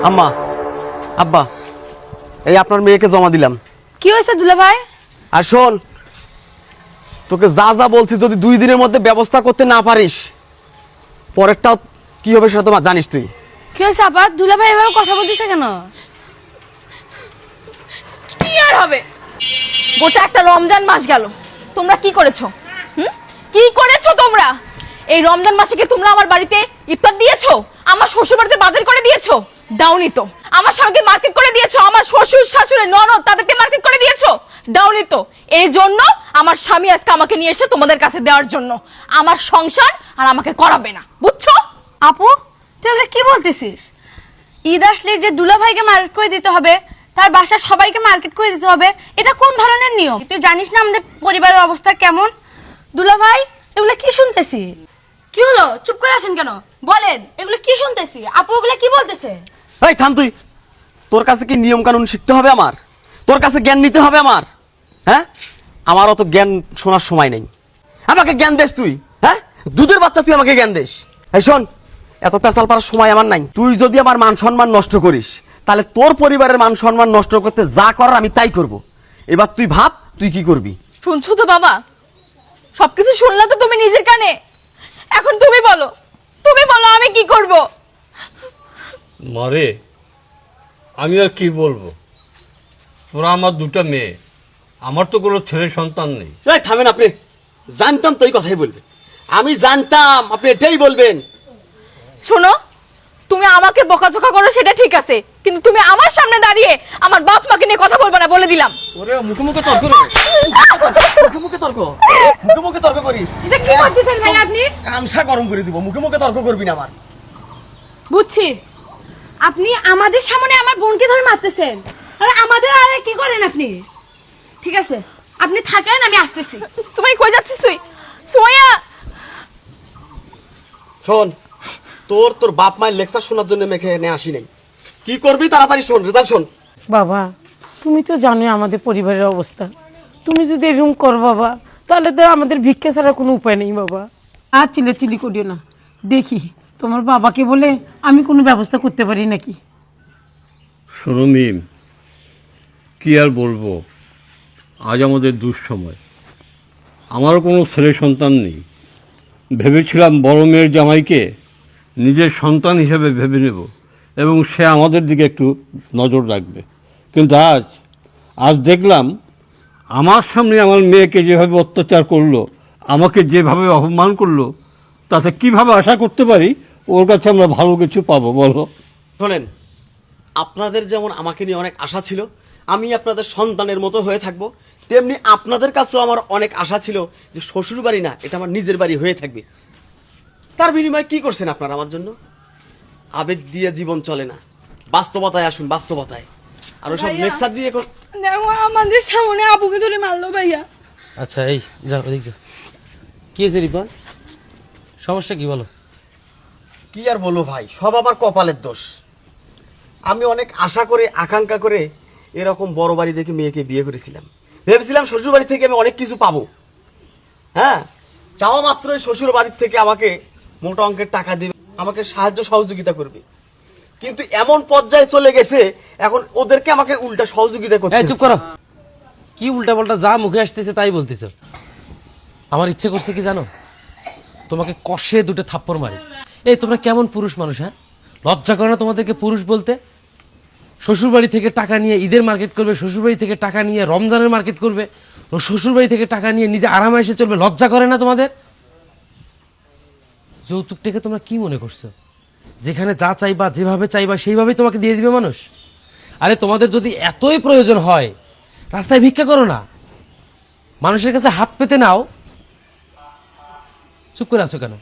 আম্মা, আব্বা, এই আপনার মেয়েকে জমা দিলাম। কি হয়েছে দুলা ভাই? আর শোন, তোকে যা যা বলছি যদি 2 দিনের মধ্যে ব্যবস্থা করতে না পারিস, পরেরটাও কি হবে সেটা তো জানিস তুই। কি হয়েছে আপা? দুলা ভাই এভাবে কথা বলতেছে কেন? কি আর হবে, গোটা একটা রমজান মাস গেল, তোমরা কি করেছো? কি করেছো তোমরা? এই রমজান মাসে কি তোমরা আমার বাড়িতে ইফতার দিয়েছো? আমার শ্বশুর বাড়িতে বাজার করে দিয়েছো? দাওনি তো। আমার স্বামীকে মার্কেট করে দিয়েছো? আমার শ্বশুর শাশুড়ি ননদ তাদেরকে মার্কেট করে দিয়েছো? দাওনি তো। এই জন্য আমার স্বামী আজকে আমাকে নিয়ে এসে তোমাদের কাছে দেওয়ার জন্য। আমার সংসার আর আমাকে করাবে না, বুঝছো? আপু, তুই এগুলো কি বলতেছিস? ঈদ আসলে যে দুলা ভাইকে মার্কেট করে দিতে হবে, তার বাসার সবাইকে মার্কেট করে দিতে হবে, এটা কোন ধরনের নিয়ম? তুই জানিস না আমাদের পরিবারের অবস্থা কেমন? দুলা ভাই, এগুলো কি শুনতেছি? কি হলো, চুপ করে আছেন কেন? বলেন, এগুলো কি শুনতেছি? আপু এগুলো কি বলতেছে? এই থাম তুই। তোর কাছে কি নিয়ম কানুন শিখতে হবে আমার? তোর কাছে জ্ঞান নিতে হবে আমার? হ্যাঁ, আমার অত জ্ঞান শোনার সময় নেই। আমাকে জ্ঞান দেস তুই? হ্যাঁ, দুধের বাচ্চা তুই আমাকে জ্ঞান দেস? এই শোন, এত পেঁচাল পাড়ার সময় আমার নাই। তুই যদি আমার মান সম্মান নষ্ট করিস, তাহলে তোর পরিবারের মান সম্মান নষ্ট করতে যা করার আমি তাই করব। এবার তুই ভাব তুই কি করবি। শুনছো তো বাবা, সবকিছু শুনলা তো তুমি নিজের কানে। এখন তুমি বলো, তুমি বলো আমি কি করব? মারে, আমি আর কি বলবো? তোরা আমার 2টা মেয়ে, আমার তো কোনো ছেলে সন্তান নেই। এই থামেন আপনি। জানতাম তো এই কথাই বলবে। আমি জানতাম আপনি এটাই বলবেন। শোনো, তুমি আমাকে বকাঝকা করো সেটা ঠিক আছে, কিন্তু তুমি আমার সামনে দাঁড়িয়ে আমার বাপ মাকে নিয়ে কথা বলবে না, বলে দিলাম। ওরে মুখে মুখে তর্ক রে। মুখে মুখে তর্ক। মুখে মুখে তর্ক করিস। এটা কি করতেছেন ভাই আপনি? কামসা গরম করে দিব। মুখে মুখে তর্ক করবি না আমার। বুঝছি, আপনি আমাদের সামনে আমার বোনকে ধরে মারতেছেন, আর আমাদের আরে কি করেন আপনি? ঠিক আছে, আপনি থাকেন, আমি আসতেছি। তুমি কই যাচ্ছিস তুই? সুমাইয়া, শোন, তোর বাপ মায়ের লেকচার শোনার জন্য মেখে এনে আসি নাই। কি করবি তাড়াতাড়ি শোন, রেজাল্ট শোন। বাবা, তুমি তো জানোই আমাদের পরিবারের অবস্থা। তুমি যদি এরকম করো বাবা, তাহলে তো আমাদের ভিক্ষা ছাড়া কোনো উপায় নেই বাবা। আর চিল্লাচিল্লি করিও না, দেখি তোমার বাবাকে বলে আমি কোনো ব্যবস্থা করতে পারি নাকি। শোনো মিম, কি আর বলবো, আজ আমাদের দুঃসময়। আমারও কোনো ছেলে সন্তান নেই। ভেবেছিলাম বড় মেয়ের জামাইকে নিজের সন্তান হিসেবে ভেবে নেব এবং সে আমাদের দিকে একটু নজর রাখবে, কিন্তু আজ দেখলাম আমার সামনে আমার মেয়েকে যেভাবে অত্যাচার করলো, আমাকে যেভাবে অপমান করলো, তাতে কিভাবে আশা করতে পারি ওর কাছে আমরা ভালো কিছু পাবো বলো? শোনেন, আপনাদের যেমন আমাকে নিয়ে অনেক আশা ছিল আমি আপনাদের সন্তানের মতো হয়ে থাকবো, তেমনি আপনাদের কাছেও আমার অনেক আশা ছিল যে শ্বশুর বাড়ি না, এটা আমার নিজের বাড়ি হয়ে থাকবে। তার বিনিময়ে কি করছেন আপনারা আমার জন্য? আবেগ দিয়ে জীবন চলে না, বাস্তবতায় আসুন, বাস্তবতায়। আর ওসব ভাইয়া, লেকচার দিয়ে দেখো আমাদের সামনে আপুকে ধরে মারলো ভাইয়া। আচ্ছা, এই যাও ওদিক যাও। কি হয়েছে রিপন, সমস্যা কি বলো? কি আর বলবো ভাই, সব আমার কপালের দোষ। আমি অনেক আশা করে আকাঙ্ক্ষা করে এরকম বড় বাড়ি দেখে মেয়েকে বিয়ে করেছিলাম। ভেবেছিলাম শ্বশুর বাড়ি থেকে আমি অনেক কিছু পাবো। হ্যাঁ, চাওয়া মাত্রই শ্বশুর বাড়ির থেকে আমাকে মোটা অঙ্কের টাকা দিবে, আমাকে সাহায্য সহযোগিতা করবে। কিন্তু এমন পর্যায়ে চলে গেছে এখন ওদেরকে আমাকে উল্টা সহযোগিতা করতে। এই চুপ করো, কি উল্টা পাল্টা যা মুখে আসতেছে তাই বলতেছো। আমার ইচ্ছে করছে কি জানো, তোমাকে কষে 2টা থাপ্পড় মারি। এই তোমরা কেমন পুরুষ মানুষ? হ্যাঁ, লজ্জা করে না তোমাদেরকে পুরুষ বলতে? শ্বশুরবাড়ি থেকে টাকা নিয়ে ঈদের মার্কেট করবে, শ্বশুরবাড়ি থেকে টাকা নিয়ে রমজানের মার্কেট করবে, ও শ্বশুরবাড়ি থেকে টাকা নিয়ে নিজে আরামে এসে চলবে। লজ্জা করে না তোমাদের? যৌতুকটাকে তোমরা কি মনে করছো? যেখানে যা চাইবা, যেভাবে চাইবা সেইভাবেই তোমাকে দিয়ে দিবে মানুষ? আরে তোমাদের যদি এতই প্রয়োজন হয়, রাস্তায় ভিক্ষা করো না, মানুষের কাছে হাত পেতে নাও। চুপ করে আছো কেন?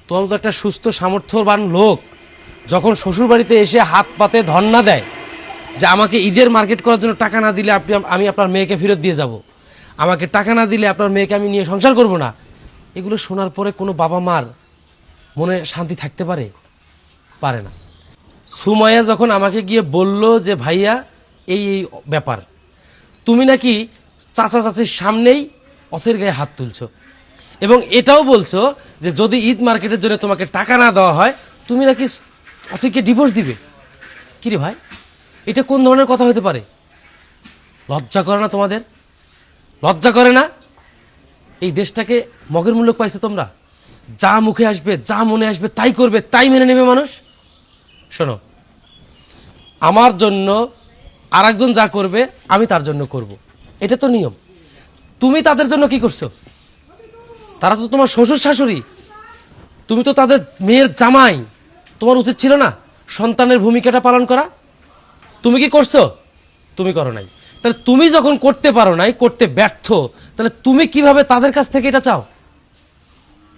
তোমার তো একটা সুস্থ সামর্থ্যবান লোক যখন শ্বশুরবাড়িতে এসে হাত পাতে ধর্ণা দেয় যে আমাকে ঈদের মার্কেট করার জন্য টাকা না দিলে আমি আপনার মেয়েকে ফেরত দিয়ে যাব, আমাকে টাকা না দিলে আপনার মেয়েকে আমি নিয়ে সংসার করব না, এগুলো শোনার পরে কোনো বাবা মার মনে শান্তি থাকতে পারে? পারে না। সুমাইয়া যখন আমাকে গিয়ে বলল যে ভাইয়া এই ব্যাপার, তুমি নাকি চাচা চাচির সামনেই অথের গায়ে হাত তুলছো এবং এটাও বলছো যে যদি ঈদ মার্কেটের জন্য তোমাকে টাকা না দেওয়া হয় তুমি নাকি অথৈকে ডিভোর্স দিবে। কিরে ভাই, এটা কোন ধরনের কথা হতে পারে? লজ্জা করে না তোমাদের? লজ্জা করে না? এই দেশটাকে মগের মূল্য পাইছো তোমরা? যা মুখে আসবে, যা মনে আসবে তাই করবে, তাই মেনে নেবে মানুষ। শোনো, আমার জন্য আরেকজন যা করবে আমি তার জন্য করব, এটা তো নিয়ম। তুমি তাদের জন্য কি করছো? তারা তো তোমার শ্বশুর শাশুড়ি, তুমি তো তাদের মেয়ের জামাই। তোমার উচিত ছিল না সন্তানের ভূমিকাটা পালন করা? তুমি কি করছো? তুমি করো নাই। তাহলে তুমি যখন করতে পারো নাই, করতে ব্যর্থ, তাহলে তুমি কিভাবে তাদের কাছ থেকে এটা চাও?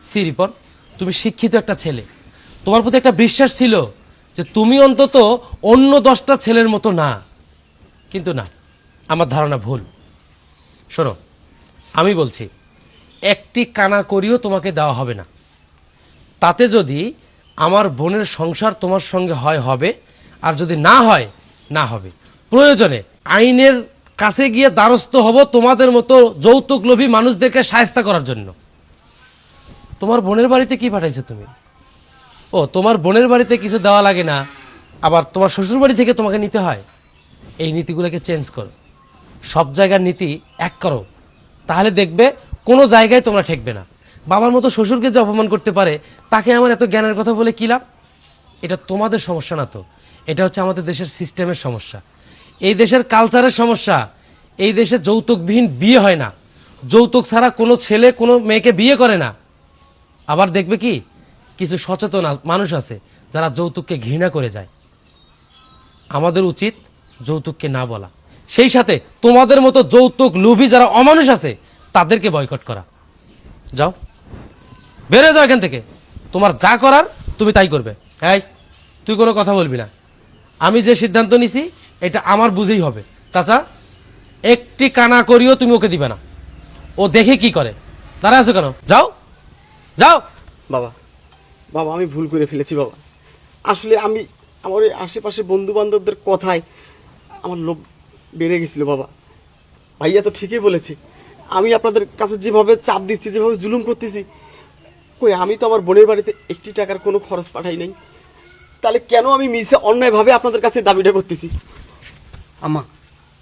সি রিপন, তুমি শিক্ষিত একটা ছেলে, তোমার প্রতি একটা বিশ্বাস ছিল যে তুমি অন্তত অন্য 10টা ছেলের মতো না। কিন্তু না, আমার ধারণা ভুল। শোনো, আমি বলছি, একটি কানা করিও তোমাকে দেওয়া হবে না। তাতে যদি আমার বোনের সংসার তোমার সঙ্গে হয় হবে, আর যদি না হয় না হবে। প্রয়োজনে আইনের কাছে গিয়ে দ্বারস্থ হব তোমাদের মতো যৌতুক লোভী মানুষদেরকে শায়েস্তা করার জন্য। তোমার বোনের বাড়িতে কি পাঠাইছো তুমি? ও, তোমার বোনের বাড়িতে কিছু দেওয়া লাগে না, আবার তোমার শ্বশুর বাড়ি থেকে তোমাকে নিতে হয়। এই নীতিগুলোকে চেঞ্জ করো, সব জায়গার নীতি এক করো, তাহলে দেখবে কোনো জায়গায় তোমরা ঠেকবে না। বাবার মতো শ্বশুরকে যে অপমান করতে পারে, তাকে আমার এত জ্ঞানের কথা বলে কী লাভ? এটা তোমাদের সমস্যা না তো, এটা হচ্ছে আমাদের দেশের সিস্টেমের সমস্যা, এই দেশের কালচারের সমস্যা। এই দেশে যৌতুকবিহীন বিয়ে হয় না, যৌতুক ছাড়া কোনো ছেলে কোনো মেয়েকে বিয়ে করে না। আবার দেখবে কি, কিছু সচেতন মানুষ আছে যারা যৌতুককে ঘৃণা করে যায়। আমাদের উচিত যৌতুককে না বলা, সেই সাথে তোমাদের মতো যৌতুক লোভী যারা অমানুষ আছে তাদেরকে বয়কট করা। যাও, বেরো যাও এখান থেকে। তোমার যা করার তুমি তাই করবে। এই, তুই কোনো কথা বলবি না। আমি যে সিদ্ধান্ত নিছি এটা আমার বুঝেই হবে। চাচা, একটি কানা করিও তুমি ওকে দিবে না। ও দেখে কি করে। দাঁড়া আছো কেন? যাও, যাও। বাবা, বাবা আমি ভুল করে ফেলেছি বাবা। আসলে আমি আমার ওই আশেপাশে বন্ধু বান্ধবদের কথায় আমার লোভ বেড়ে গেছিল বাবা। ভাইয়া তো ঠিকই বলেছে, আমি আপনাদের কাছে যেভাবে চাপ দিচ্ছি, যেভাবে জুলুম করতেছি, কই আমি তো আমার বোনের বাড়িতে একটি টাকার কোনো খরচ পাঠাই নাই। তাহলে কেন আমি মিসে অন্যায়ভাবে আপনাদের কাছে দাবিটা করতেছি? আম্মা,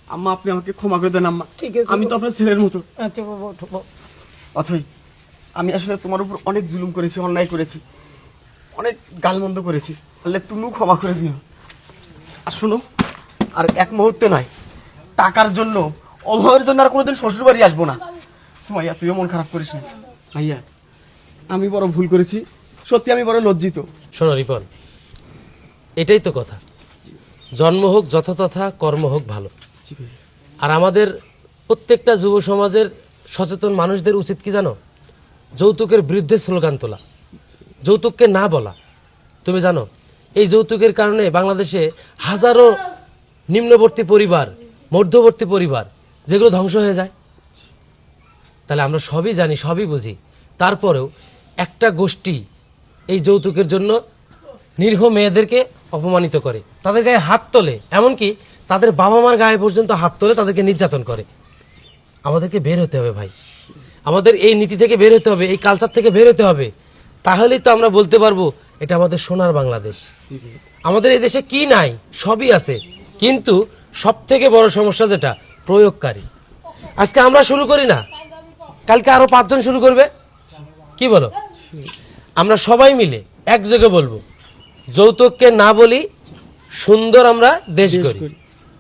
আম্মা আপনি আমাকে ক্ষমা করে দেন আম্মা। ঠিক আছে আমি তো আপনার ছেলের মতো। আচ্ছা বাবা, ওঠো বাবা। অথই, আমি আসলে তোমার উপর অনেক জুলুম করেছি, অন্যায় করেছি, অনেক গালমন্দ করেছি, তাহলে তুমিও ক্ষমা করে দিও। আর শোনো, আর এক মুহূর্তে নয়, টাকার জন্য, অভাবের জন্য আর কোনোদিন শ্বশুর বাড়ি আসবো না। সুমাইয়া, তুইও মন খারাপ করিস না। ভাইয়া, আমি বড় ভুল করেছি, সত্যি আমি বড় লজ্জিত। শোনো রিপন, এটাই তো কথা, জন্ম হোক যথাতথা, কর্ম হোক ভালো। আর আমাদের প্রত্যেকটা যুব সমাজের সচেতন মানুষদের উচিত কি জানো? যৌতুকের বিরুদ্ধে স্লোগান তোলা, যৌতুককে না বলা। তুমি জানো, এই যৌতুকের কারণে বাংলাদেশে হাজারো নিম্নবর্তী পরিবার, মধ্যবর্তী পরিবার যেগুলো ধ্বংস হয়ে যায়। তাহলে আমরা সবই জানি, সবই বুঝি, তারপরেও একটা গোষ্ঠী এই যৌতুকের জন্য নিরীহ মেয়েদেরকে অপমানিত করে, তাদের গায়ে হাত তোলে, এমনকি তাদের বাবা মার গায়ে পর্যন্ত হাত তোলে, তাদেরকে নির্যাতন করে। আমাদেরকে বের হতে হবে ভাই, আমাদের এই নীতি থেকে বের হতে হবে, এই কালচার থেকে বের হতে হবে। তাহলেই তো আমরা বলতে পারবো এটা আমাদের সোনার বাংলাদেশ। আমাদের এই দেশে কি নাই? সবই আছে, কিন্তু সব থেকে বড় সমস্যা যেটা, প্রয়োগকারী। আজকে আমরা শুরু করি না, কালকে আরো 5 জন শুরু করবে। কি বলো? আমরা সবাই মিলে একযোগে বলবো, যৌতুককে না বলি, সুন্দর আমরা দেশ গড়ি।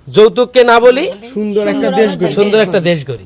যৌতুককে না বলি, সুন্দর একটা দেশ গড়ি। সুন্দর একটা দেশ গড়ি।